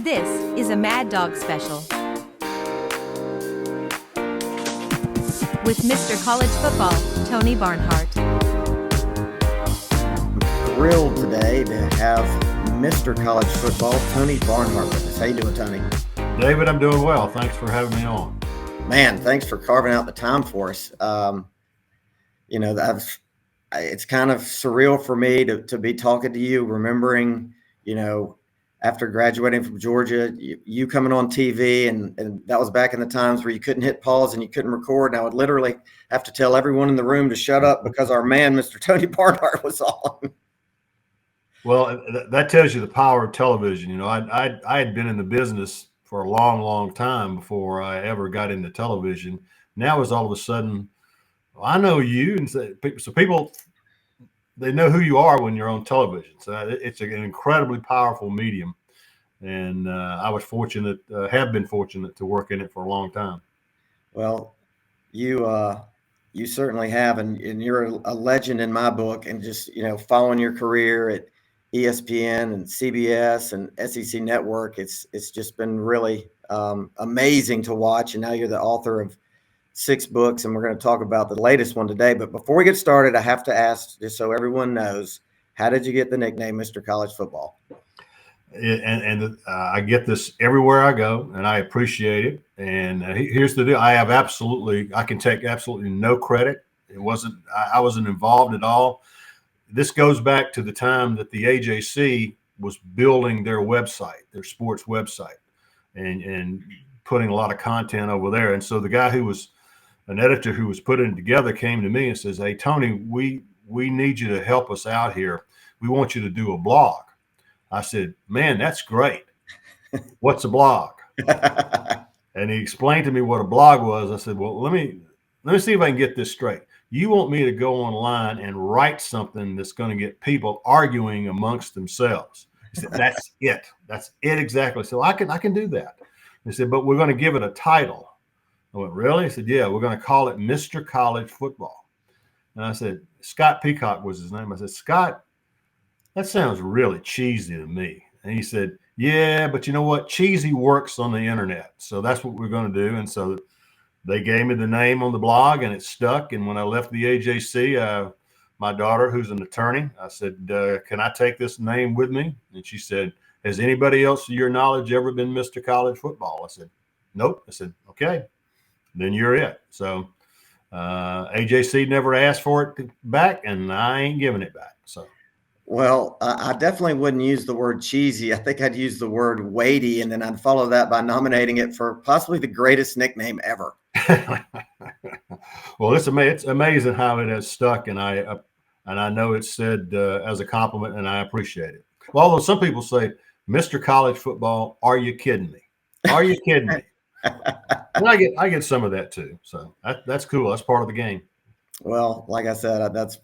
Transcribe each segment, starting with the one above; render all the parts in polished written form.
This is a Mad Dog special with Mr. College Football, Tony Barnhart. Thrilled today to have Mr. College Football, Tony Barnhart with us. How you doing, Tony? David, I'm doing well. Thanks for having me on. Man, thanks for carving out the time for us. It's kind of surreal for me to be talking to you, remembering, after graduating from Georgia, you coming on TV, and that was back in the times where you couldn't hit pause and you couldn't record. And I would literally have to tell everyone in the room to shut up because our man, Mr. Tony Barnhart, was on. Well, that tells you the power of television. I had been in the business for a long, long time before I ever got into television. Now is all of a sudden, I know you, and so people, they know who you are when you're on television. So it's an incredibly powerful medium, and I was fortunate, have been fortunate to work in it for a long time. Well, you certainly have, and you're a legend in my book. And just following your career at ESPN and CBS and SEC Network, it's just been really amazing to watch. And now you're the author of 6 books, and we're going to talk about the latest one today. But before we get started, I have to ask, just so everyone knows, how did you get the nickname Mr. College Football? I get this everywhere I go, and I appreciate it. And here's the deal: I can take absolutely no credit. I wasn't involved at all. This goes back to the time that the AJC was building their website, their sports website, and putting a lot of content over there. And so the guy who was an editor who was putting it together came to me and says, "Hey, Tony, we need you to help us out here. We want you to do a blog." I said, "Man, that's great. What's a blog?" And he explained to me what a blog was. I said, "Well, let me see if I can get this straight. You want me to go online and write something that's going to get people arguing amongst themselves?" He said, "That's it. That's it exactly." So I can do that. He said, "But we're going to give it a title." I went, "Really?" He said, "Yeah, we're going to call it Mr. College Football." And I said, Scott Peacock was his name. I said, "Scott, that sounds really cheesy to me." And he said, "Yeah, but you know what? Cheesy works on the internet. So that's what we're going to do." And so they gave me the name on the blog, and it stuck. And when I left the AJC, my daughter, who's an attorney, I said, "Can I take this name with me?" And she said, "Has anybody else to your knowledge ever been Mr. College Football?" I said, "Nope." I said, "Okay, then you're it." So AJC never asked for it back, and I ain't giving it back. So. Well, I definitely wouldn't use the word cheesy. I think I'd use the word weighty, and then I'd follow that by nominating it for possibly the greatest nickname ever. Well, it's amazing how it has stuck, and I know it's said as a compliment, and I appreciate it. Well, although some people say, "Mr. College Football, are you kidding me? Are you kidding me?" And I get some of that too. So that's cool. That's part of the game. Well, like I said, that's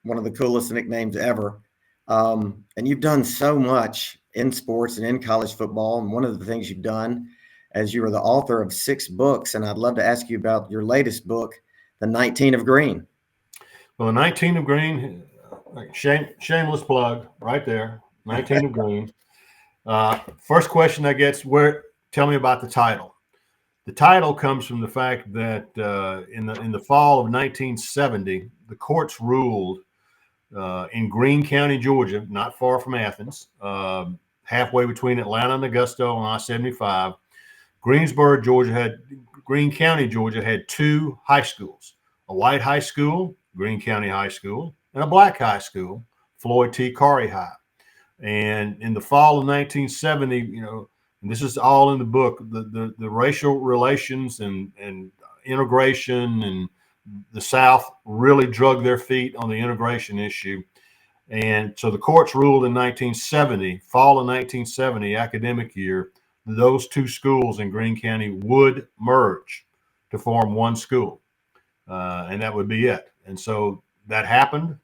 one of the coolest nicknames ever. And you've done so much in sports and in college football. And one of the things you've done, as you are the author of 6 books, and I'd love to ask you about your latest book, The 19 of Green. Well, The 19 of Green, shameless plug right there, 19 of Green. First question I get is, tell me about the title. The title comes from the fact that in the fall of 1970, the courts ruled in Greene County, Georgia, not far from Athens, halfway between Atlanta and Augusta on I-75. Greene County, Georgia had 2 high schools: a white high school, Greene County High School, and a black high school, Floyd T. Corey High. And in the fall of 1970, and this is all in the book, the racial relations and integration, and the South really drug their feet on the integration issue. And so the courts ruled in 1970, fall of 1970 academic year, those 2 schools in Greene County would merge to form one school. And that would be it. And so that happened.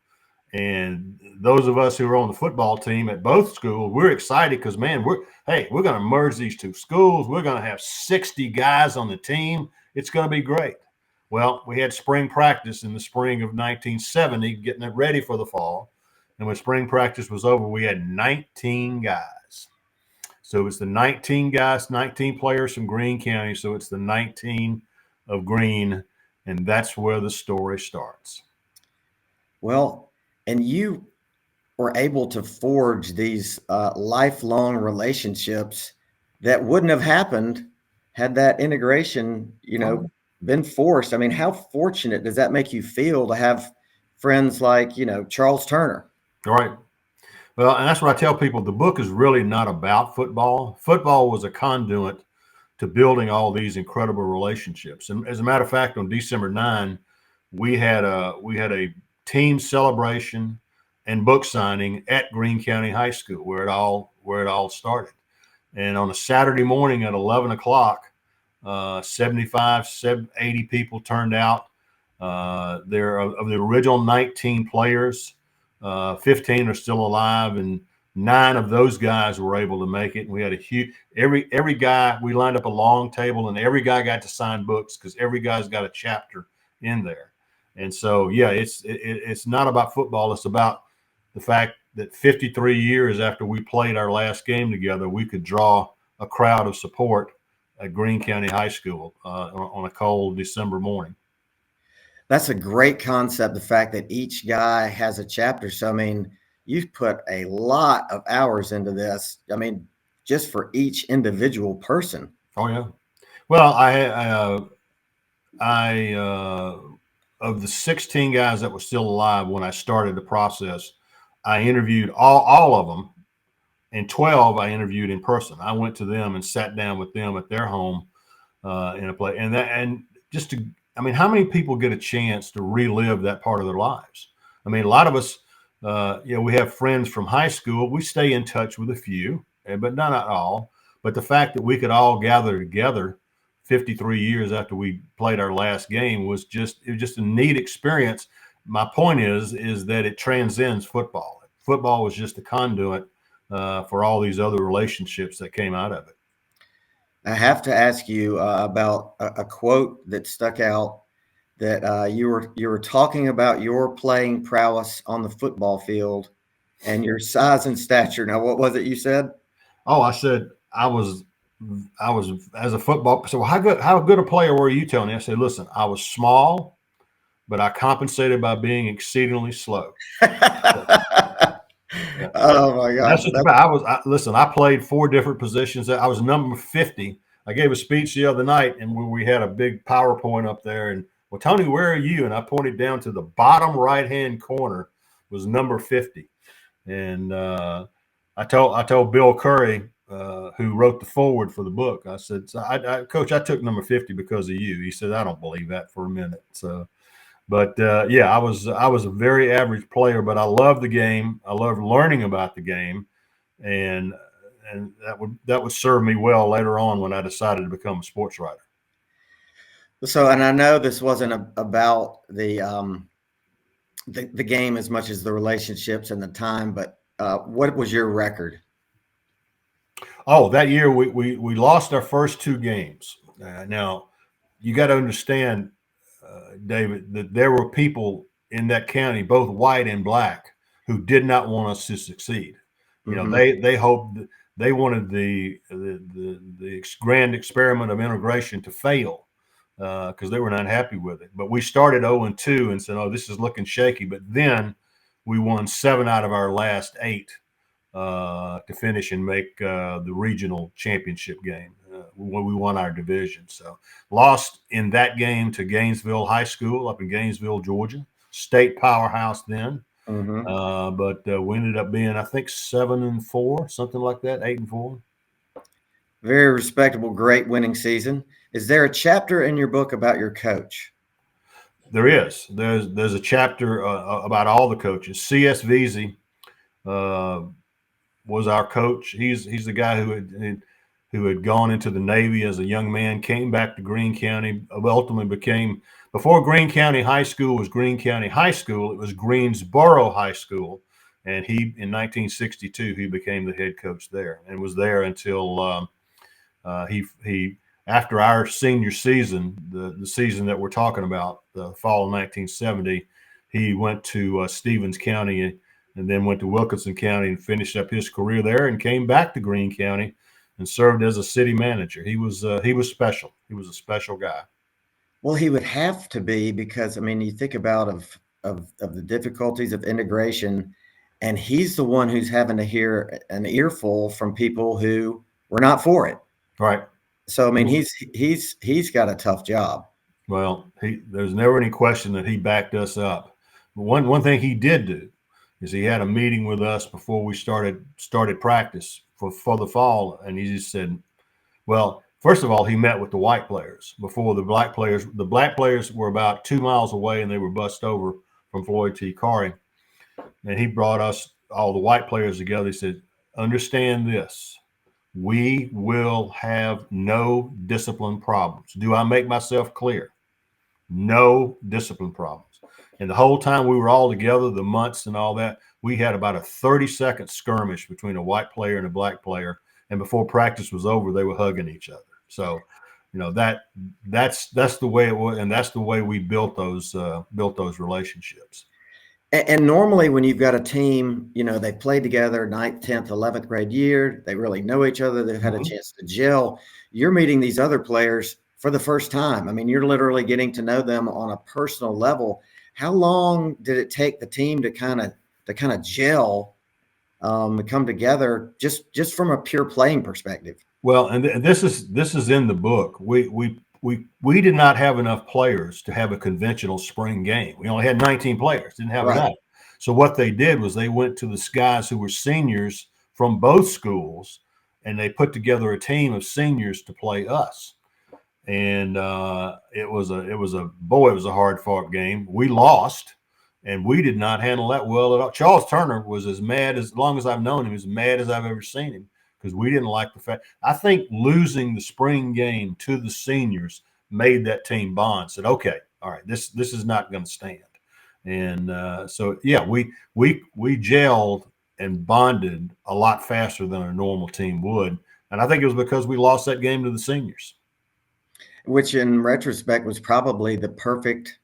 And those of us who are on the football team at both schools, we're excited because, man, we're going to merge these 2 schools. We're going to have 60 guys on the team. It's going to be great. Well, we had spring practice in the spring of 1970, getting it ready for the fall. And when spring practice was over, we had 19 guys. So it's the 19 guys, 19 players from Greene County. So it's the 19 of Greene, and that's where the story starts. Well, and you were able to forge these lifelong relationships that wouldn't have happened had that integration, been forced. I mean, how fortunate does that make you feel to have friends like, Charles Turner? All right. Well, and that's what I tell people. The book is really not about football. Football was a conduit to building all these incredible relationships. And as a matter of fact, on December 9, we had a team celebration and book signing at Greene County High School, where it all started. And on a Saturday morning at 11 o'clock, 75, 80 people turned out. There of the original 19 players, 15 are still alive, and 9 of those guys were able to make it. And we had a huge every guy. We lined up a long table, and every guy got to sign books because every guy's got a chapter in there. And so, yeah, it's not about football. It's about the fact that 53 years after we played our last game together, we could draw a crowd of support at Greene County High School on a cold December morning. That's a great concept. The fact that each guy has a chapter. So, I mean, you've put a lot of hours into this. I mean, just for each individual person. Oh yeah. Well, I of the 16 guys that were still alive when I started the process, I interviewed all of them, and 12 I interviewed in person. I went to them and sat down with them at their home in a place, and just to, I mean, how many people get a chance to relive that part of their lives? I mean, a lot of us, we have friends from high school. We stay in touch with a few, but not all. But the fact that we could all gather together 53 years after we played our last game was just a neat experience. My point is that it transcends football. Football was just a conduit for all these other relationships that came out of it. I have to ask you about a quote that stuck out, that you were talking about your playing prowess on the football field and your size and stature. Now, what was it you said? Oh, I said I was as a football. So how good a player were you, Tony? I said, listen, I was small, but I compensated by being exceedingly slow. Yeah. Oh my gosh! Listen. I played 4 different positions. I was number 50. I gave a speech the other night, and we had a big PowerPoint up there. And well, Tony, where are you? And I pointed down to the bottom right-hand corner was number 50. And I told Bill Curry, who wrote the foreword for the book, I said, Coach, I took number 50 because of you. He said, I don't believe that for a minute. So. But I was a very average player, but I loved the game. I loved learning about the game, and that would serve me well later on when I decided to become a sports writer. So, and I know this wasn't about the game as much as the relationships and the time, but what was your record? Oh, that year we lost our first 2 games. Now, you got to understand, David, that there were people in that county, both white and black, who did not want us to succeed. You know, they hoped they wanted the grand experiment of integration to fail because they were not happy with it. But we started 0-2 and said, "Oh, this is looking shaky." But then we won 7 out of our last 8 to finish and make the regional championship game when we won our division. So lost in that game to Gainesville High School up in Gainesville, Georgia, state powerhouse then. But we ended up being, I think, 7-4, something like that, 8-4. Very respectable, great winning season. Is there a chapter in your book about your coach? There is. There's a chapter about all the coaches. C.S. Veazey was our coach. He's the guy who had gone into the Navy as a young man, came back to Greene County, ultimately became, before Greene County High School was Greene County High School, it was Greensboro High School. And in 1962, he became the head coach there and was there until he after our senior season, the season that we're talking about, the fall of 1970, he went to Stevens County and then went to Wilkinson County and finished up his career there and came back to Greene County and served as a city manager. He was special. He was a special guy. Well, he would have to be because I mean, you think about of the difficulties of integration, and he's the one who's having to hear an earful from people who were not for it. Right. So I mean, he's got a tough job. Well, there's never any question that he backed us up. But one thing he did do is he had a meeting with us before we started practice for the fall, and he just said, well, first of all, he met with the white players before the black players. The black players were about 2 miles away, and they were bussed over from Floyd T. Carey. And he brought us, all the white players, together. He said, understand this. We will have no discipline problems. Do I make myself clear? No discipline problems. And the whole time we were all together, the months and all that, we had about a 30-second skirmish between a white player and a black player. And before practice was over, they were hugging each other. So, that's the way it was, and that's the way we built those relationships. And normally, when you've got a team, they played together 9th, 10th, 11th grade year, they really know each other, they've had a chance to gel. You're meeting these other players for the first time. I mean, you're literally getting to know them on a personal level. How long did it take the team to kind of gel, and come together, just from a pure playing perspective? Well, and this is in the book. We did not have enough players to have a conventional spring game. We only had 19 players, didn't have enough. So what they did was they went to the guys who were seniors from both schools, and they put together a team of seniors to play us. And it was a hard fought game. We lost, and we did not handle that well at all. Charles Turner was as long as I've known him, as mad as I've ever seen him, because we didn't like the fact. I think losing the spring game to the seniors made that team bond. Said, okay, all right, this is not going to stand. And so yeah, we gelled and bonded a lot faster than a normal team would. And I think it was because we lost that game to the seniors, which in retrospect was probably the perfect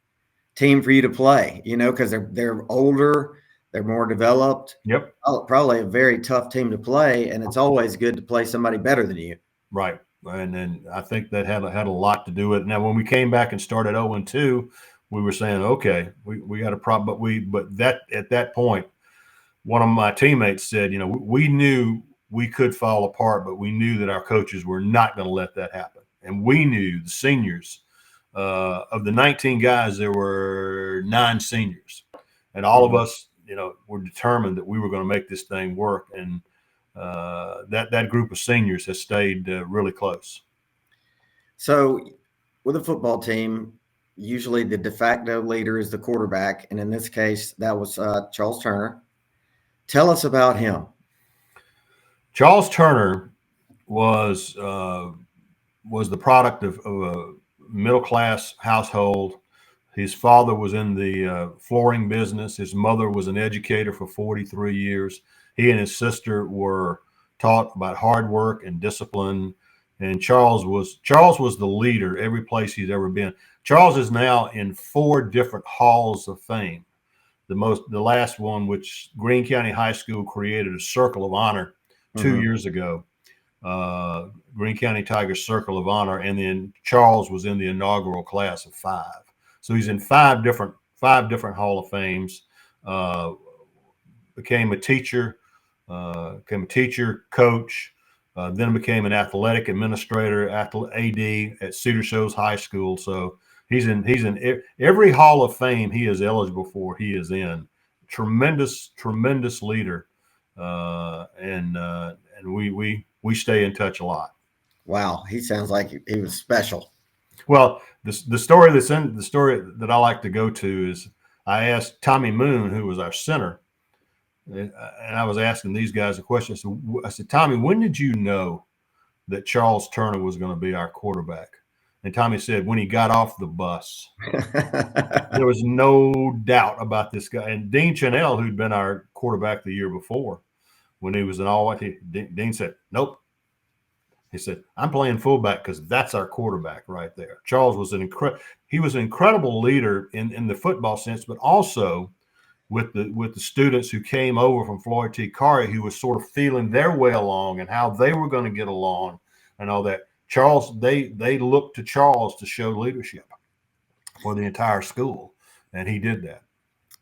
team for you to play, because they're older, they're more developed. Yep. Probably a very tough team to play, and it's always good to play somebody better than you. Right. And then I think that had a lot to do with it. Now, when we came back and started 0-2, we were saying, okay, we got a problem, but that at that point, one of my teammates said, we knew we could fall apart, but we knew that our coaches were not going to let that happen. And we knew the seniors, of the 19 guys, there were 9 seniors, and all of us, were determined that we were going to make this thing work. And that group of seniors has stayed really close. So with a football team, usually the de facto leader is the quarterback. And in this case, that was Charles Turner. Tell us about him. Charles Turner was the product of a middle-class household. His father was in the flooring business. His mother was an educator for 43 years. He and his sister were taught about hard work and discipline. And Charles was the leader every place he's ever been. Charles is now in 4 different halls of fame. The last one, which Greene County High School created a Circle of Honor 2 years ago. Greene County Tigers Circle of Honor, and then Charles was in the inaugural class of 5. So he's in 5 different Hall of Fames. Became a teacher, coach, then became an athletic administrator, AD at Cedar Shows High School. So he's in every Hall of Fame he is eligible for. He is in. Tremendous leader, and we stay in touch a lot. Wow, he sounds like he was special. Well, the story that I like to go to is I asked Tommy Moon, who was our center, and I was asking these guys a question. I said, Tommy, when did you know that Charles Turner was going to be our quarterback? And Tommy said, when he got off the bus. There was no doubt about this guy. And Dean Chanel, who'd been our quarterback the year before, when he was an all-white, Dean said, nope. He said, I'm playing fullback because that's our quarterback right there. Charles was an incredible leader in the football sense, but also with the students who came over from Floyd T. Carey, who was sort of feeling their way along and how they were going to get along and all that. Charles, they looked to Charles to show leadership for the entire school, and he did that.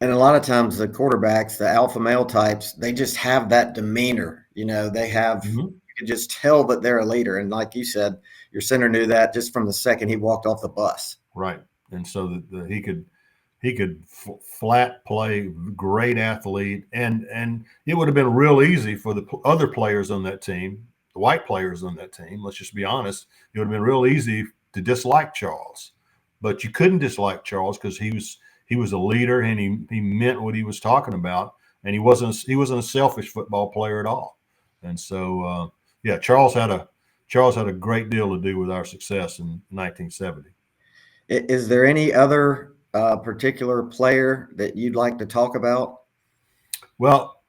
And a lot of times the quarterbacks, the alpha male types, they just have that demeanor. They have, you can just tell that they're a leader. And like you said, your center knew that just from the second he walked off the bus. Right. And so he could flat play, great athlete. And it would have been real easy for the other players on that team, the white players on that team. Let's just be honest. It would have been real easy to dislike Charles, but you couldn't dislike Charles because he was a leader and he meant what he was talking about. And he wasn't a selfish football player at all. And so, Charles had a great deal to do with our success in 1970. Is there any other particular player that you'd like to talk about? Well,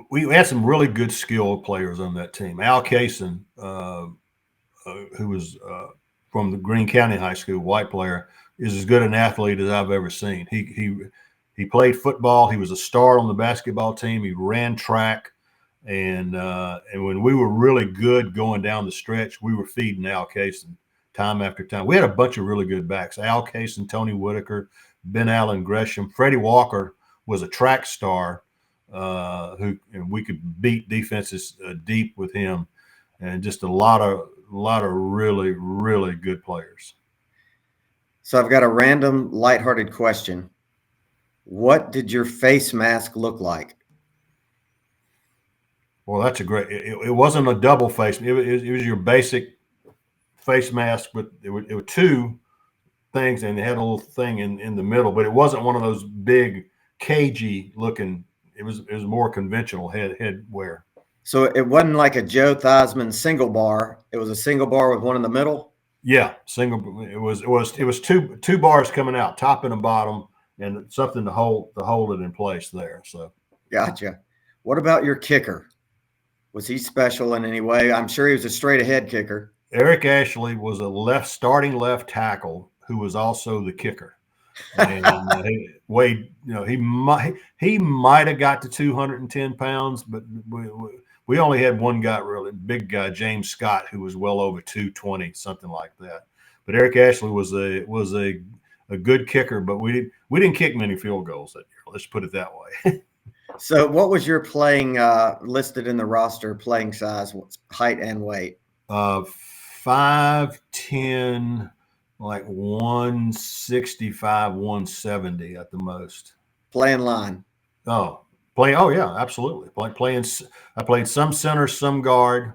we had some really good skilled players on that team. Al Kaysen, who was from the Greene County High School, white player, is as good an athlete as I've ever seen. He played football. He was a star on the basketball team. He ran track. And when we were really good going down the stretch, we were feeding Al Kaysen time after time. We had a bunch of really good backs: Al Kaysen, Tony Whitaker, Ben Allen Gresham. Freddie Walker was a track star and we could beat defenses deep with him, and just a lot of really, really good players. So I've got a random lighthearted question. What did your face mask look like? Well, that's a great. It wasn't a double face. It was your basic face mask, but it were two things, and they had a little thing in the middle. But it wasn't one of those big cagey looking. It was more conventional head wear. So it wasn't like a Joe Theismann single bar. It was a single bar with one in the middle. Yeah, single. It was two bars coming out, top and a bottom, and something to hold it in place there. So gotcha. What about your kicker? Was he special in any way? I'm sure he was a straight ahead kicker. Eric Ashley was a starting left tackle who was also the kicker. And he weighed, he might have got to 210 pounds, but we only had one guy, really big guy, James Scott, who was well over 220, something like that. But Eric Ashley was a good kicker, but we didn't kick many field goals that year. Let's put it that way. So what was your playing listed in the roster, playing size, height, and weight? 5'10", like 165, 170 at the most. Playing line. Oh, yeah, absolutely. Playing. I played some center, some guard.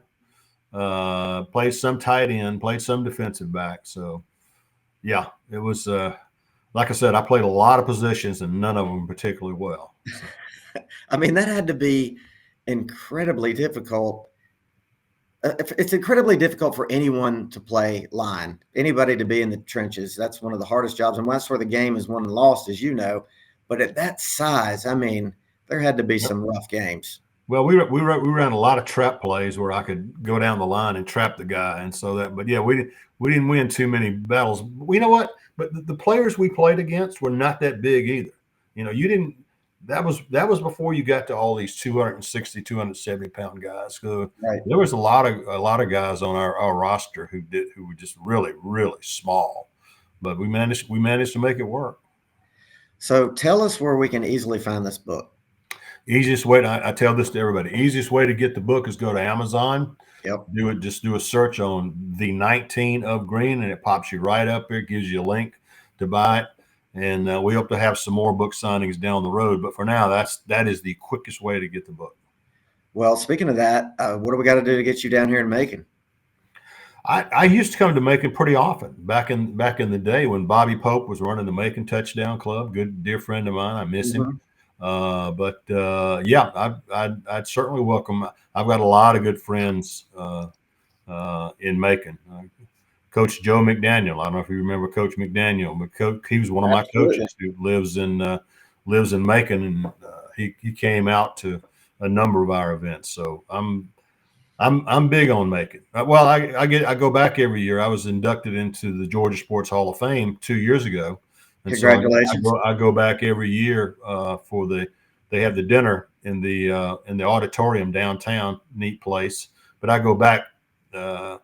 Played some tight end. Played some defensive back. So, yeah, it was. Like I said, I played a lot of positions and none of them particularly well. So. I mean, that had to be incredibly difficult. It's incredibly difficult for anyone to play line, anybody to be in the trenches. That's one of the hardest jobs. And that's where the game is won and lost, as you know. But at that size, I mean, there had to be some rough games. Well, we ran a lot of trap plays where I could go down the line and trap the guy. And so but yeah, we didn't win too many battles. You know what? But the players we played against were not that big either. You didn't. That was before you got to all these 260, 270 pound guys. So right. There was a lot of guys on our roster who were just really, really small, but we managed to make it work. So tell us where we can easily find this book. Easiest way I tell this to everybody. Easiest way to get the book is go to Amazon. Yep. Just do a search on the 19 of Greene, and it pops you right up there. It gives you a link to buy it. And we hope to have some more book signings down the road. But for now, that is the quickest way to get the book. Well, speaking of that, what do we got to do to get you down here in Macon? I used to come to Macon pretty often back in the day when Bobby Pope was running the Macon Touchdown Club. Good dear friend of mine. I miss him. But I'd certainly welcome. I've got a lot of good friends in Macon. Coach Joe McDaniel. I don't know if you remember Coach McDaniel, but he was one of my coaches who lives in Macon, and he came out to a number of our events. So I'm big on Macon. Well, I go back every year. I was inducted into the Georgia Sports Hall of Fame 2 years ago, And so Congratulations. I go back every year they have the dinner in the auditorium downtown, neat place. But I go back for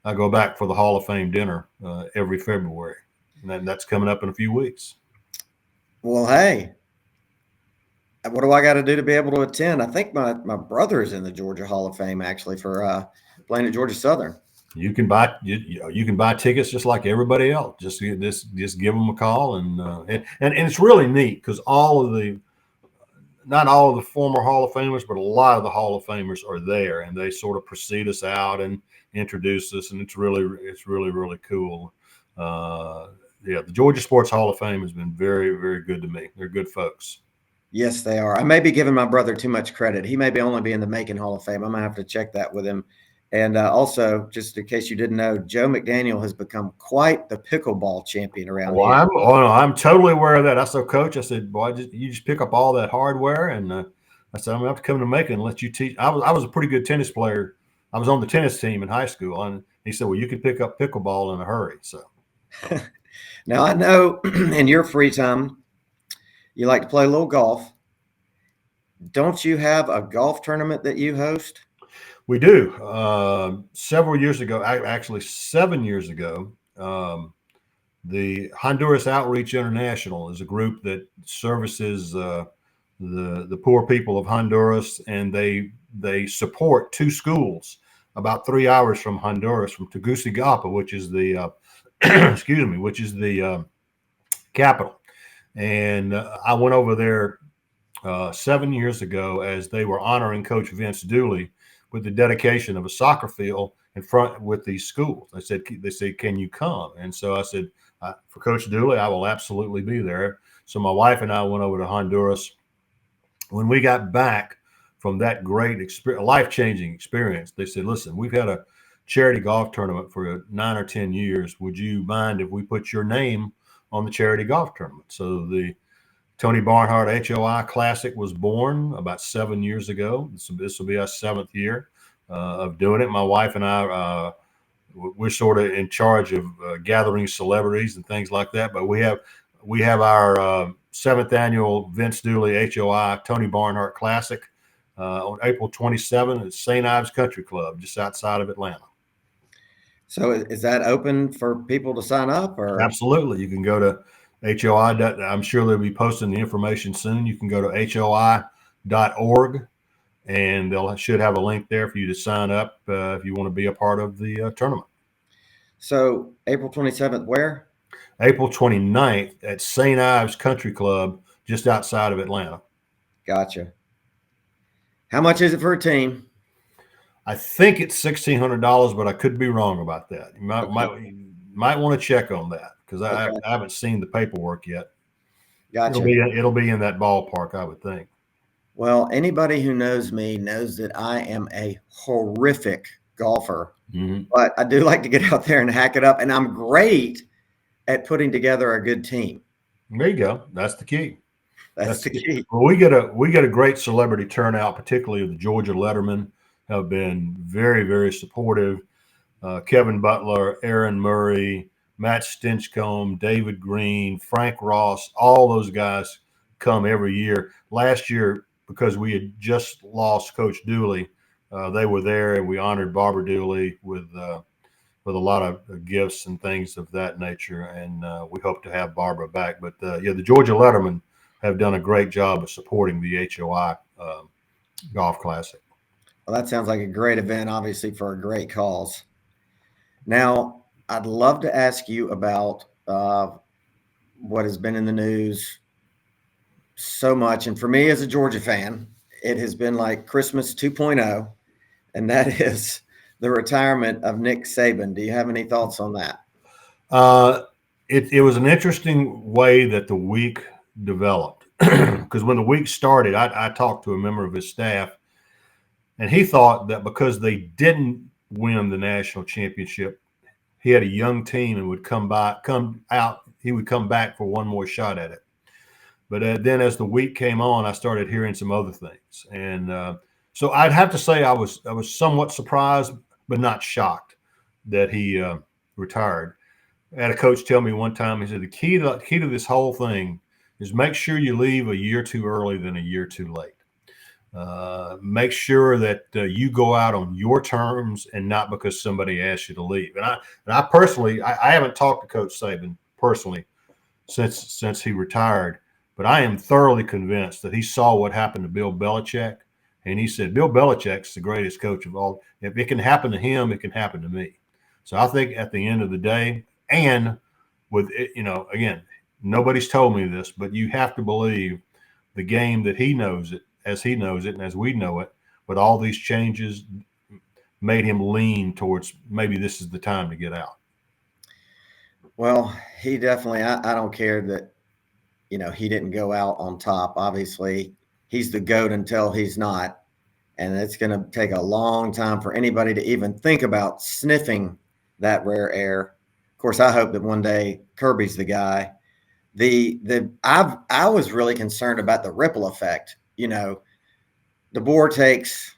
the Hall of Fame dinner every February, and that's coming up in a few weeks. Well, hey, what do I got to do to be able to attend? I think my brother is in the Georgia Hall of Fame actually for playing at Georgia Southern. You can buy tickets just like everybody else. Just give them a call, and it's really neat because not all of the former Hall of Famers, but a lot of the Hall of Famers are there, and they sort of precede us out and introduce us, and it's really cool. The Georgia Sports Hall of Fame has been very, very good to me. They're good folks. Yes, they are. I may be giving my brother too much credit. He may only be in the Macon Hall of Fame. I'm gonna have to check that with him. And also, just in case you didn't know, Joe McDaniel has become quite the pickleball champion around here. I'm totally aware of that. I said, Coach, I said, boy, you just pick up all that hardware, and I said, I'm gonna have to come to Macon and let you teach. I was a pretty good tennis player. I was on the tennis team in high school, and he said, well, you could pick up pickleball in a hurry. So now I know in your free time you like to play a little golf. Don't you have a golf tournament that you host? We do. Several years ago, actually 7 years ago, the Honduras Outreach International is a group that services the poor people of Honduras, and they support two schools about 3 hours from Honduras, from Tegucigalpa, which is the which is the capital. And I went over there 7 years ago as they were honoring Coach Vince Dooley with the dedication of a soccer field in front with these schools. They said, can you come? And so I said, for Coach Dooley, I will absolutely be there. So my wife and I went over to Honduras. When we got back from that great life-changing experience, they said, listen, we've had a charity golf tournament for 9 or 10 years. Would you mind if we put your name on the charity golf tournament? So the Tony Barnhart HOI Classic was born about 7 years ago. This will be our 7th year of doing it. My wife and I, we're sort of in charge of gathering celebrities and things like that. But we have our 7th annual Vince Dooley HOI Tony Barnhart Classic on April 27th at St. Ives Country Club, just outside of Atlanta. So is that open for people to sign up? Or absolutely, you can go to HOI. I'm sure they'll be posting the information soon. You can go to HOI.org, and should have a link there for you to sign up if you want to be a part of the tournament. So April 27th, where? April 29th at St. Ives Country Club, just outside of Atlanta. Gotcha. How much is it for a team? I think it's $1,600, but I could be wrong about that. You might want to check on that because I haven't seen the paperwork yet. Gotcha. It'll be in that ballpark, I would think. Well, anybody who knows me knows that I am a horrific golfer, but I do like to get out there and hack it up, and I'm great at putting together a good team. There you go. That's the key. That's the key. Well, we get a great celebrity turnout, particularly the Georgia Lettermen have been very, very supportive. Kevin Butler, Aaron Murray, Matt Stinchcomb, David Green, Frank Ross, all those guys come every year. Last year, because we had just lost Coach Dooley, they were there, and we honored Barbara Dooley with a lot of gifts and things of that nature. And we hope to have Barbara back. But the Georgia Lettermen have done a great job of supporting the HOI Golf Classic. Well, that sounds like a great event, obviously, for a great cause. Now, I'd love to ask you about what has been in the news so much. And for me as a Georgia fan, it has been like Christmas 2.0, and that is the retirement of Nick Saban. Do you have any thoughts on that? It was an interesting way that the week developed because when the week started, I talked to a member of his staff, and he thought that because they didn't win the national championship, he had a young team and would he would come back for one more shot at it. But then as the week came on, I started hearing some other things. And so I'd have to say I was somewhat surprised, but not shocked that he retired. I had a coach tell me one time, he said, the key to this whole thing is make sure you leave a year too early than a year too late. Make sure that you go out on your terms and not because somebody asked you to leave. And I personally, I haven't talked to Coach Saban personally since he retired, but I am thoroughly convinced that he saw what happened to Bill Belichick, and he said Bill Belichick's the greatest coach of all. If it can happen to him, it can happen to me. So I think at the end of the day, and with it, again, nobody's told me this, but you have to believe the game that he knows it as he knows it and as we know it. But all these changes made him lean towards maybe this is the time to get out. Well, he definitely, I don't care that, he didn't go out on top. Obviously, he's the GOAT until he's not. And it's going to take a long time for anybody to even think about sniffing that rare air. Of course, I hope that one day Kirby's the guy. I was really concerned about the ripple effect. DeBoer takes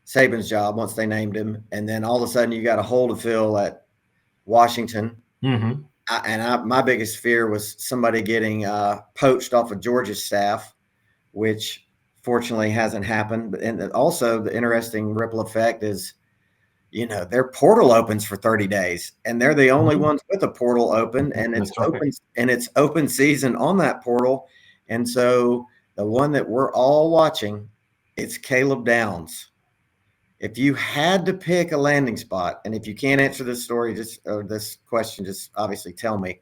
Saban's job once they named him, and then all of a sudden you got a hole to fill at Washington. Mm-hmm. My biggest fear was somebody getting poached off of Georgia's staff, which fortunately hasn't happened. And also the interesting ripple effect is, their portal opens for 30 days and they're the only ones with a portal open, and it's open and it's open season on that portal. And so the one that we're all watching, it's Caleb Downs. If you had to pick a landing spot, and if you can't answer this question, just obviously tell me.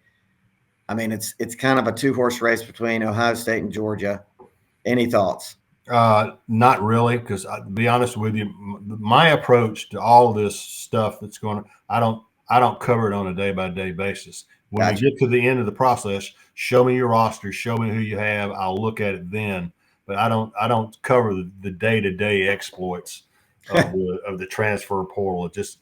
I mean, it's kind of a 2-horse race between Ohio State and Georgia. Any thoughts? Not really, because to be honest with you, my approach to all this stuff that's going on, I don't cover it on a day-by-day basis. When Gotcha. we get to the end of the process, show me your roster, show me who you have. I'll look at it then, but I don't cover the day-to-day exploits of the transfer portal. It just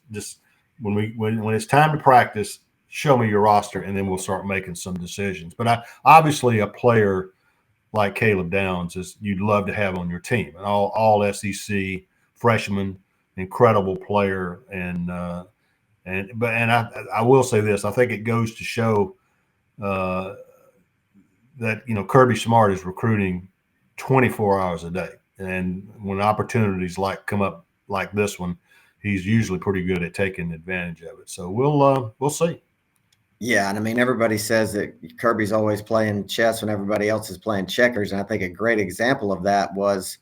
when it's time to practice, show me your roster, and then we'll start making some decisions. But obviously a player like Caleb Downs is you'd love to have on your team, an all SEC freshman, incredible player, and I will say this: I think it goes to show that Kirby Smart is recruiting 24 hours a day, and when opportunities come up like this one, he's usually pretty good at taking advantage of it. So we'll see. Yeah, and I mean, everybody says that Kirby's always playing chess when everybody else is playing checkers, and I think a great example of that was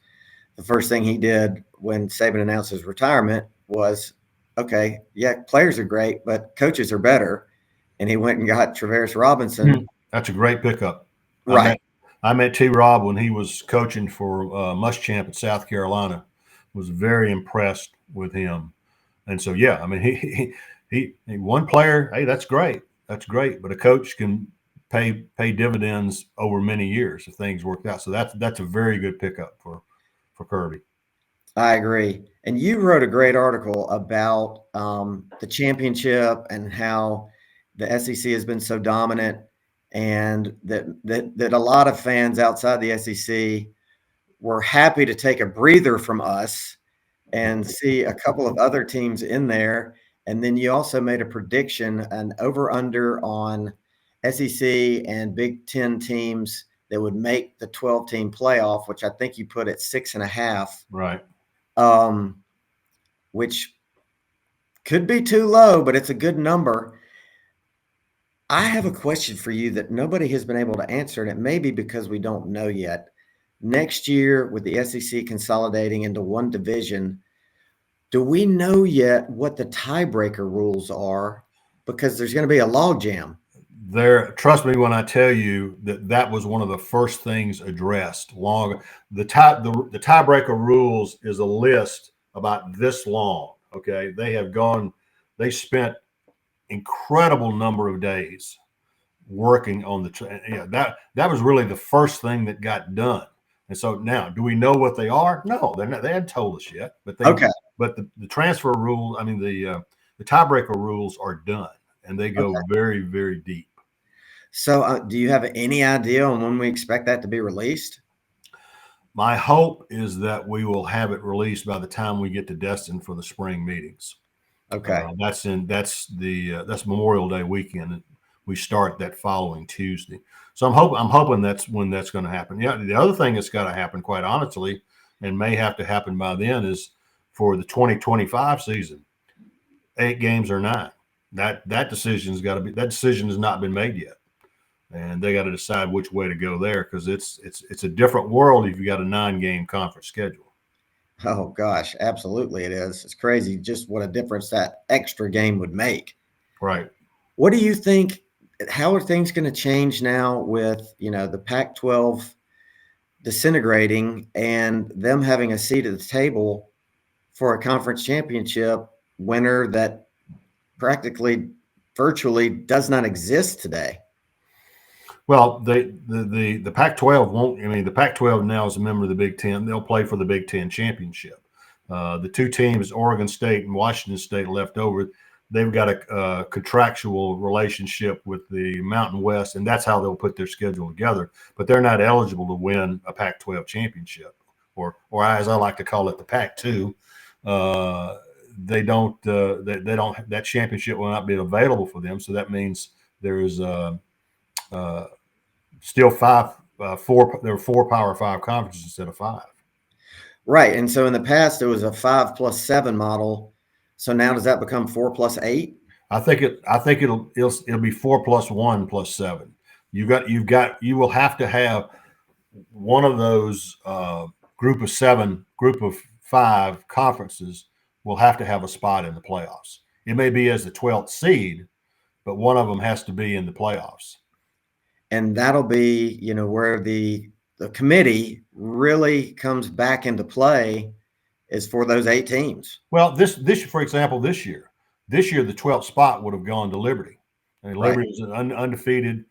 the first thing he did when Saban announced his retirement was, okay, yeah, players are great, but coaches are better, and he went and got Travaris Robinson. That's a great pickup. Right. I met T-Rob when he was coaching for Muschamp at South Carolina. Was very impressed with him, and so yeah, I mean he one player. Hey, that's great. That's great, but a coach can pay dividends over many years if things work out. So that's a very good pickup for Kirby. I agree. And you wrote a great article about the championship and how the SEC has been so dominant, and that a lot of fans outside the SEC were happy to take a breather from us and see a couple of other teams in there. And then you also made a prediction, an over-under on SEC and Big Ten teams that would make the 12-team playoff, which I think you put at 6.5. Right. Which could be too low, but it's a good number. I have a question for you that nobody has been able to answer, and it may be because we don't know yet. Next year, with the SEC consolidating into one division, do we know yet what the tiebreaker rules are? Because there's going to be a logjam. Trust me when I tell you that was one of the first things addressed. The tiebreaker rules is a list about this long. Okay, they spent incredible number of days working on that was really the first thing that got done. And so now, do we know what they are? No, they're not. They hadn't told us yet. But But the transfer rule, I mean the tiebreaker rules are done, and they go very, very deep. So, do you have any idea on when we expect that to be released? My hope is that we will have it released by the time we get to Destin for the spring meetings. Okay, that's Memorial Day weekend. we start that following Tuesday. So I'm hoping that's when that's going to happen. Yeah. The other thing that's got to happen, quite honestly, and may have to happen by then, is for the 2025 season, 8 games or 9. That decision's got to be. That decision has not been made yet, and they got to decide which way to go there, because it's a different world if you got a 9-game conference schedule. Oh gosh, absolutely it is. It's crazy just what a difference that extra game would make. Right. What do you think? How are things going to change now with, the Pac-12 disintegrating and them having a seat at the table for a conference championship winner that practically virtually does not exist today? Well, the Pac-12 won't. I mean, the Pac-12 now is a member of the Big Ten. They'll play for the Big Ten championship. The 2 teams, Oregon State and Washington State, left over. They've got a contractual relationship with the Mountain West, and that's how they'll put their schedule together. But they're not eligible to win a Pac-12 championship, or as I like to call it, the Pac-2. They don't. They don't. That championship will not be available for them. So that means there is still 4. There were 4 Power 5 conferences instead of 5. Right. And so in the past, it was a 5+7 model. So now does that become 4+8? I think it'll be 4+1 plus 7. You will have to have one of those group of 5 conferences will have to have a spot in the playoffs. It may be as the 12th seed, but one of them has to be in the playoffs. And that'll be, where the committee really comes back into play, is for those 8 teams. Well, this for example, this year the 12th spot would have gone to Liberty. I mean, Liberty was an undefeated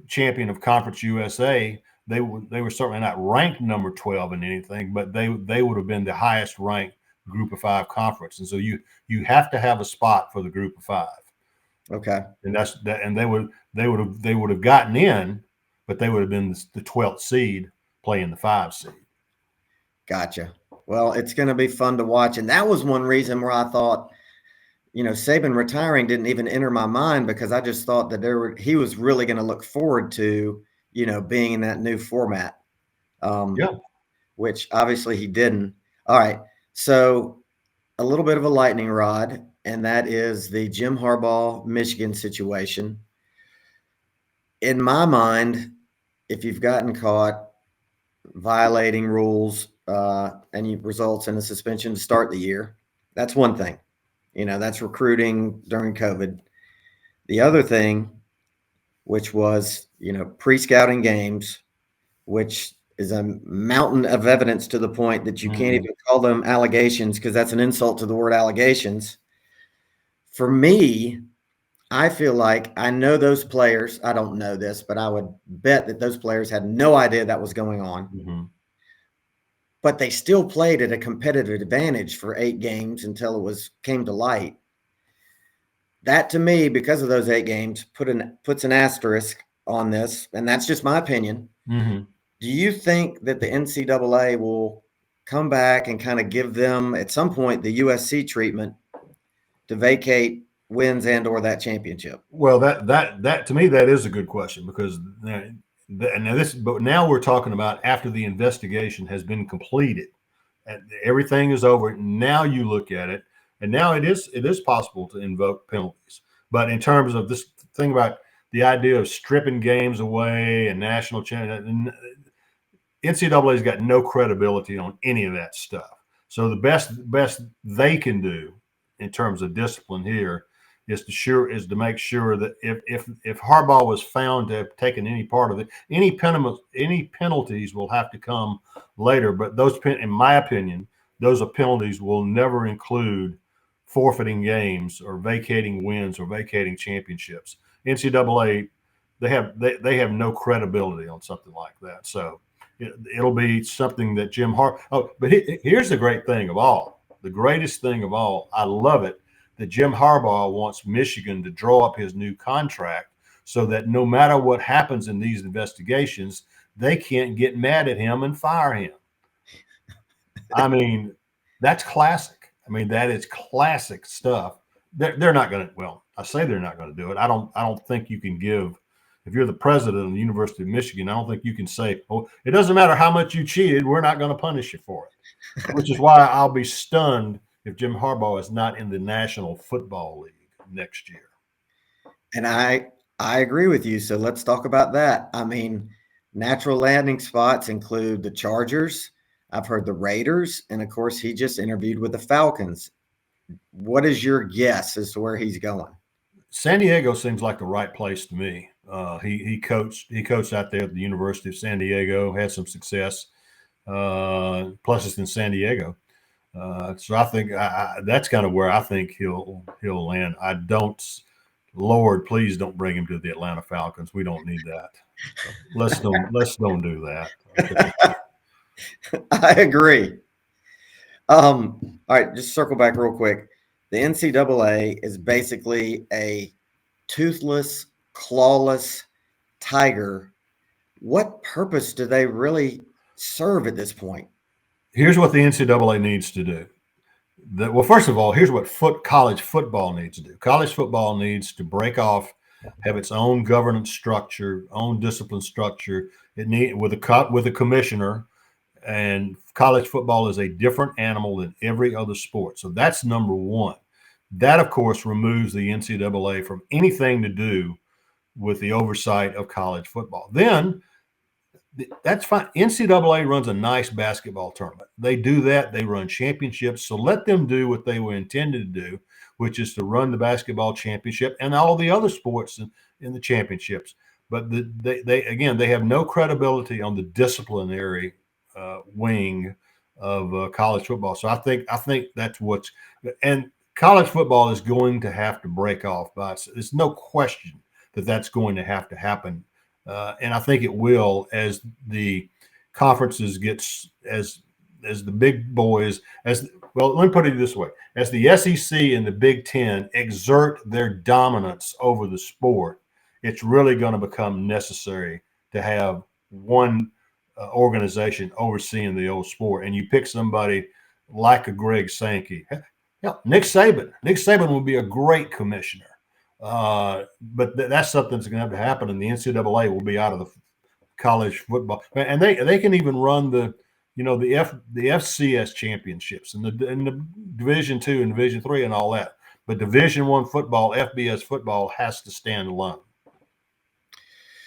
champion of Conference USA. They were certainly not ranked number 12 in anything, but they would have been the highest ranked group of 5 conference. And so you have to have a spot for the group of 5. Okay. And that's that. And they would have gotten in, but they would have been the 12th seed playing the 5 seed. Gotcha. Well, it's going to be fun to watch. And that was one reason where I thought, Saban retiring didn't even enter my mind, because I just thought that he was really going to look forward to, being in that new format. Which obviously he didn't. All right. So a little bit of a lightning rod, and that is the Jim Harbaugh Michigan situation. In my mind, if you've gotten caught violating rules and it results in a suspension to start the year, that's one thing. That's recruiting during COVID. The other thing, which was, pre-scouting games, which is a mountain of evidence to the point that you can't even call them allegations, because that's an insult to the word allegations. For me, I feel like I know those players. I don't know this, but I would bet that those players had no idea that was going on. Mm-hmm. But they still played at a competitive advantage for 8 games until it came to light. That, to me, because of those 8 games, puts an asterisk on this, and that's just my opinion. Mm-hmm. Do you think that the NCAA will come back and kind of give them, at some point, the USC treatment to vacate wins and/or that championship? Well, that to me, that is a good question, because but now we're talking about after the investigation has been completed and everything is over. Now you look at it, and now it is possible to invoke penalties. But in terms of this thing about the idea of stripping games away and national championship, NCAA's got no credibility on any of that stuff. So the best they can do in terms of discipline here is to make sure that if Harbaugh was found to have taken any part of it, any penalties will have to come later. But those, in my opinion, those penalties will never include forfeiting games or vacating wins or vacating championships. NCAA, they have no credibility on something like that. So it'll be something that Jim Harbaugh. Oh, but here's the great thing of all. The greatest thing of all, I love it, that Jim Harbaugh wants Michigan to draw up his new contract so that no matter what happens in these investigations, they can't get mad at him and fire him. I mean, that's classic. I mean, that is classic stuff they're not going to. Well, I say they're not going to do it. I don't think you can give. If you're the president of the University of Michigan, I don't think you can say, "Oh, it doesn't matter how much you cheated. We're not going to punish you for it." Which is why I'll be stunned if Jim Harbaugh is not in the National Football League next year. And I agree with you. So let's talk about that. I mean, natural landing spots include the Chargers. I've heard the Raiders, and of course, he just interviewed with the Falcons. What is your guess as to where he's going? San Diego seems like the right place to me. He coached out there at the University of San Diego, had some success. Plus, it's in San Diego, so I think that's kind of where I think he'll land. I don't. Lord, please don't bring him to the Atlanta Falcons. We don't need that. Let's don't do that. Okay. I agree. All right, just circle back real quick. The NCAA is basically a toothless, clawless tiger. What purpose do they really serve at this point? Here's what the NCAA needs to do. Well, first of all, here's what college football needs to do. College football needs to break off, have its own governance structure, own discipline structure. It need with a commissioner, and college football is a different animal than every other sport. So that's number one. That, of course, removes the NCAA from anything to do with the oversight of college football. Then that's fine. NCAA runs a nice basketball tournament. They do that. They run championships. So let them do what they were intended to do, which is to run the basketball championship and all the other sports in the championships. But they have no credibility on the disciplinary wing of college football. So I think that's and college football is going to have to break off. But there's no question that that's going to have to happen. And I think it will as the conferences as the big boys well, let me put it this way: as the SEC and the Big Ten exert their dominance over the sport, it's really going to become necessary to have one organization overseeing the old sport. And you pick somebody like a Greg Sankey. Yeah, Nick Saban. Nick Saban will be a great commissioner. But that's something that's going to have to happen, and the NCAA will be out of the college football, and they can even run the FCS championships and the Division II and Division III and all that. But Division I football, FBS football, has to stand alone.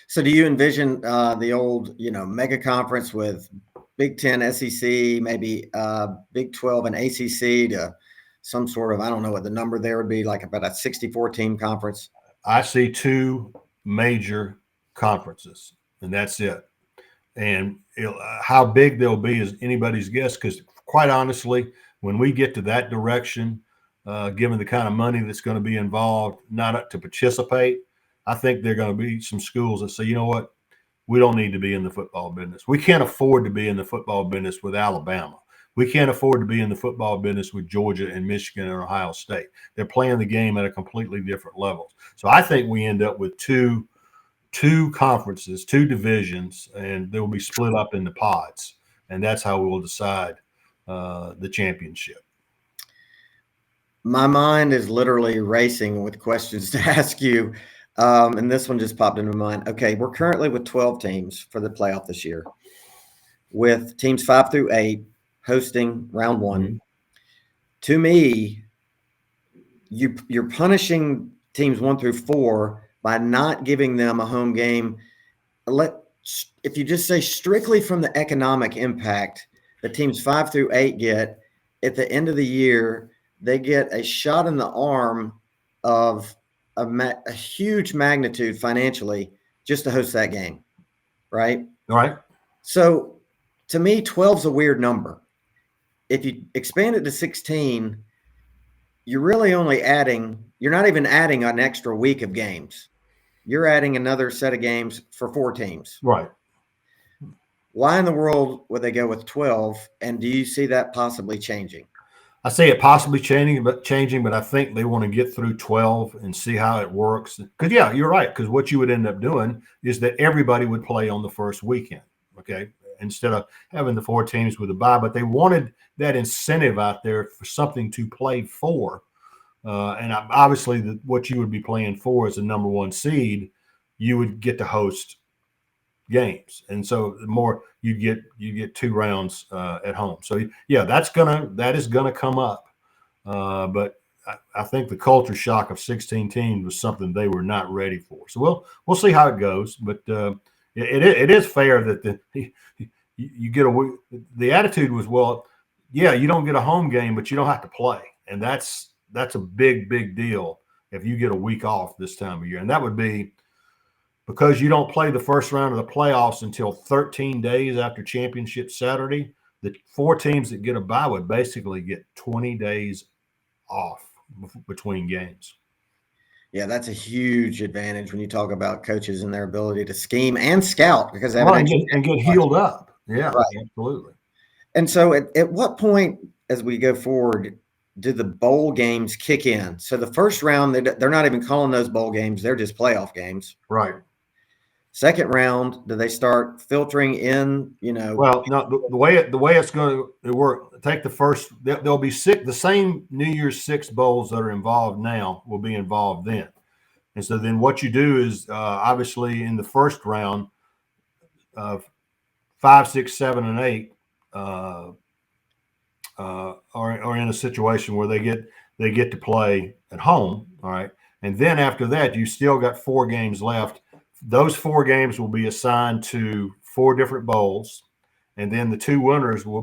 So, do you envision the old mega conference with Big Ten, SEC, maybe Big 12 and ACC to some sort of, I don't know what the number there would be, like about a 64-team conference? I see two major conferences, and that's it. And how big they'll be is anybody's guess, because quite honestly, when we get to that direction, given the kind of money that's going to be involved, not to participate, I think there are going to be some schools that say, you know what, we don't need to be in the football business. We can't afford to be in the football business with Alabama. We can't afford to be in the football business with Georgia and Michigan and Ohio State. They're playing the game at a completely different level. So I think we end up with two conferences, two divisions, and they will be split up into pods. And that's how we will decide the championship. My mind is literally racing with questions to ask you. And this one just popped into my mind. Okay, we're currently with 12 teams for the playoff this year, with teams 5 through 8 hosting round one. Mm-hmm. To me, you're punishing teams 1 through 4 by not giving them a home game. If you just say strictly from the economic impact that teams 5 through 8 get at the end of the year, they get a shot in the arm of a huge magnitude financially just to host that game, right? All right. So to me, 12 is a weird number. If you expand it to 16, you're really only you're not even adding an extra week of games. You're adding another set of games for 4 teams. Right. Why in the world would they go with 12? And do you see that possibly changing? I see it possibly changing, but I think they want to get through 12 and see how it works. Because, yeah, you're right. Because what you would end up doing is that everybody would play on the first weekend, okay, instead of having the 4 teams with a bye. But they wanted that incentive out there for something to play for and obviously what you would be playing for as a number one seed, you would get to host games, and so the more you get 2 rounds at home. So yeah, that is gonna come up, but I think the culture shock of 16 teams was something they were not ready for. So we'll see how it goes, but it is fair that you get the attitude was, well, yeah, you don't get a home game, but you don't have to play, and that's a big deal if you get a week off this time of year, and that would be because you don't play the first round of the playoffs until 13 days after championship Saturday. The 4 teams that get a bye would basically get 20 days off between games. Yeah, that's a huge advantage when you talk about coaches and their ability to scheme and scout, because and get healed up. Yeah, right. Absolutely. And so at what point, as we go forward, do the bowl games kick in? So the first round, they're not even calling those bowl games. They're just playoff games. Right. Second round, do they start filtering in, Well, no, the way it's going to work, take the first, there'll be 6, the same New Year's 6 bowls that are involved now will be involved then. And so then what you do is obviously in the first round, 5, 6, 7, and 8 are in a situation where they get to play at home. All right. And then after that, you still got 4 games left. Those 4 games will be assigned to 4 different bowls, and then the 4 winners will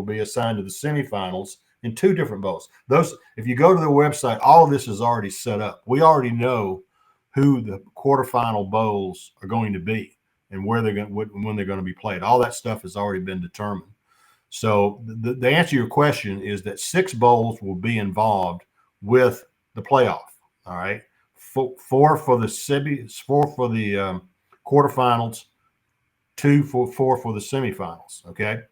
be assigned to the semifinals in 2 different bowls. Those, if you go to the website, all of this is already set up. We already know who the quarterfinal bowls are going to be and when they're going to be played. All that stuff has already been determined. So the answer to your question is that 6 bowls will be involved with the playoff. All right. 4 for the quarterfinals, 4 for the semifinals. Okay,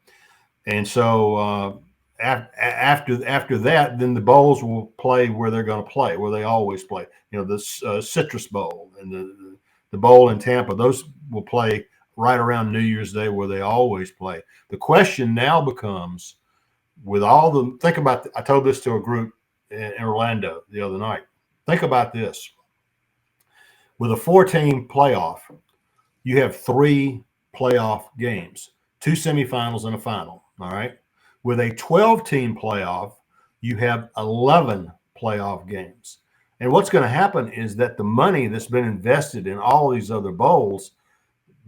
and so after that, then the bowls will play where they're going to play, where they always play. The Citrus Bowl and the bowl in Tampa; those will play right around New Year's Day, where they always play. The question now becomes, think about. I told this to a group in Orlando the other night. Think about this. With a 4-team playoff, you have 3 playoff games, 2 semifinals and a final. All right. With a 12-team playoff, you have 11 playoff games. And what's going to happen is that the money that's been invested in all these other bowls,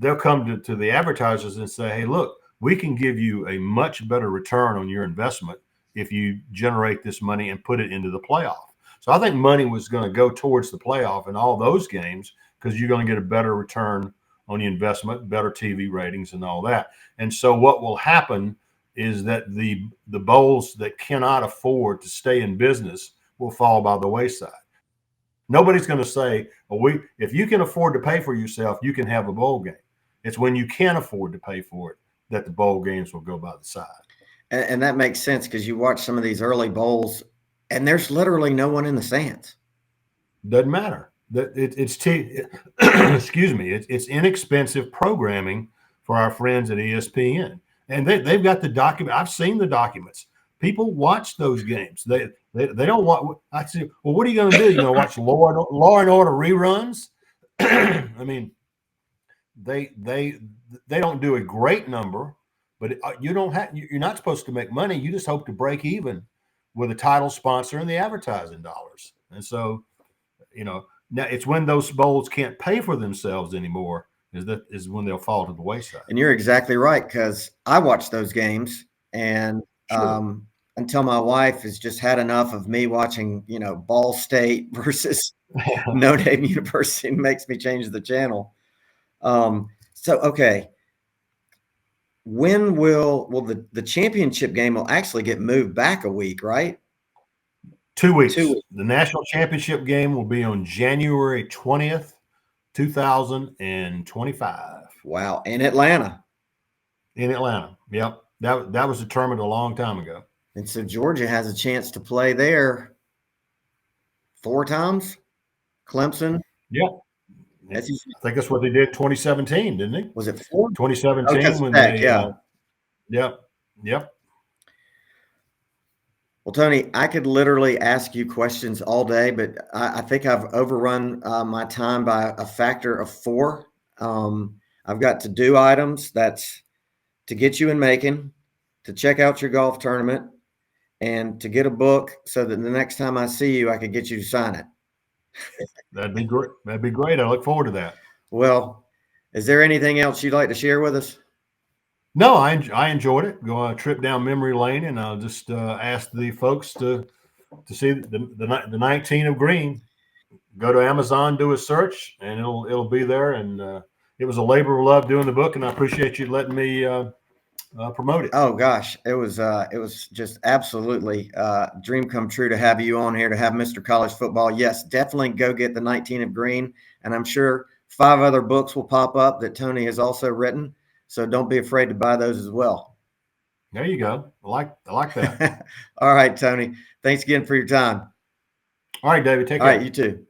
they'll come to the advertisers and say, hey, look, we can give you a much better return on your investment if you generate this money and put it into the playoff. So I think money was going to go towards the playoff in all those games because you're going to get a better return on the investment, better TV ratings and all that. And so what will happen is that the bowls that cannot afford to stay in business will fall by the wayside. Nobody's going to say, if you can afford to pay for yourself, you can have a bowl game. It's when you can't afford to pay for it that the bowl games will go by the side. And that makes sense because you watch some of these early bowls and there's literally no one in the stands. Doesn't matter. It's inexpensive programming for our friends at ESPN, and they've got the document. I've seen the documents. People watch those games. They don't want. I say, well, what are you going to do? You going to watch Law and Order reruns? I mean, they don't do a great number, but you're not supposed to make money. You just hope to break even with a title sponsor and the advertising dollars. And so, now it's when those bowls can't pay for themselves anymore is when they'll fall to the wayside. And you're exactly right, because I watch those games, and Sure. Until my wife has just had enough of me watching, Ball State versus Notre Dame University, makes me change the channel. Okay. When will the championship game will actually get moved back a week, right? 2 weeks. 2 weeks. The national championship game will be on January 20th, 2025. Wow. In Atlanta. Yep. That was determined a long time ago. And so Georgia has a chance to play there 4 times. Clemson. Yep. I think that's what they did 2017, didn't they? Was it 4? 2017 when Tech, they yeah. Yep. Well, Tony, I could literally ask you questions all day, but I think I've overrun my time by a factor of 4. I've got to-do items. That's to get you in Macon, to check out your golf tournament, and to get a book so that the next time I see you, I could get you to sign it. That'd be great. That'd be great. I look forward to that. Well, is there anything else you'd like to share with us? No, I enjoyed it. Go on a trip down memory lane, and I'll just ask the folks to see the 19 of green. Go to Amazon, do a search, and it'll be there. And it was a labor of love doing the book, and I appreciate you letting me promote it. Oh gosh, it was just absolutely dream come true to have you on here, to have Mr. College Football. Yes, definitely go get the 19 of green, and I'm sure 5 other books will pop up that Tony has also written. So don't be afraid to buy those as well. There you go. I like that. All right, Tony. Thanks again for your time. All right, David. Take All care. right, you too.